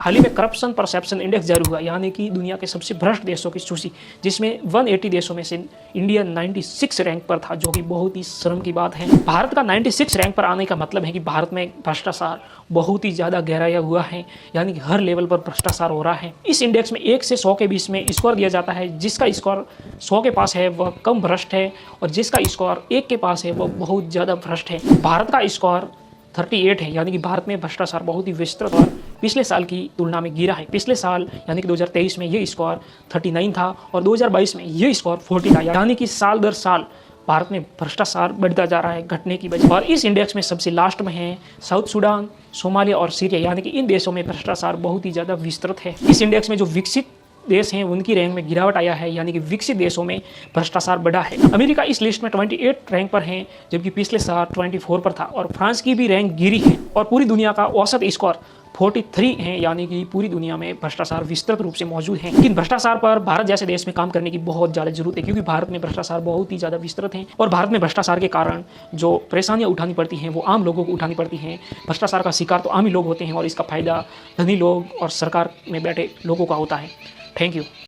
हाल ही में corruption perception index जारी हुआ, यानी कि दुनिया के सबसे भ्रष्ट देशों की सूची, जिसमें 180 देशों में से इंडिया 96 रैंक पर था, जो कि बहुत ही शर्म की बात है। भारत का 96 रैंक पर आने का मतलब है कि भारत में भ्रष्टाचार बहुत ही ज़्यादा गहराया हुआ है, यानी कि हर लेवल पर भ्रष्टाचार हो रहा है। इस इंडेक्स में 1 से 100 के बीच में स्कोर दिया जाता है। जिसका स्कोर 100 के पास है वह कम भ्रष्ट है, और जिसका स्कोर 1 के पास है वह बहुत ज़्यादा भ्रष्ट है। भारत का स्कोर 38 है, यानी कि भारत में भ्रष्टाचार बहुत ही विस्तृत और पिछले साल की तुलना में गिरा है। पिछले साल यानी कि 2023 में ये स्कोर 39 था और 2022 में ये स्कोर 40 था, यानी कि साल दर साल भारत में भ्रष्टाचार बढ़ता जा रहा है घटने की वजह। और इस इंडेक्स में सबसे लास्ट में है साउथ सूडान, सोमालिया और सीरिया, यानी कि इन देशों में भ्रष्टाचार बहुत ही ज़्यादा विस्तृत है। इस इंडेक्स में जो विकसित देश हैं उनकी रैंक में गिरावट आया है, यानी कि विकसित देशों में भ्रष्टाचार बढ़ा है। अमेरिका इस लिस्ट में 28 रैंक पर है, जबकि पिछले साल 24 पर था। और फ्रांस की भी रैंक गिरी है। और पूरी दुनिया का औसत स्कोर 43 है, यानी कि पूरी दुनिया में भ्रष्टाचार विस्तृत रूप से मौजूद है। लेकिन भ्रष्टाचार पर भारत जैसे देश में काम करने की बहुत ज़्यादा जरूरत है, क्योंकि भारत में भ्रष्टाचार बहुत ही ज़्यादा विस्तृत है। और भारत में भ्रष्टाचार के कारण जो परेशानियां उठानी पड़ती हैं वो आम लोगों को उठानी पड़ती हैं। भ्रष्टाचार का शिकार तो आम ही लोग होते हैं, और इसका फायदा धनी लोग और सरकार में बैठे लोगों का होता है। Thank you.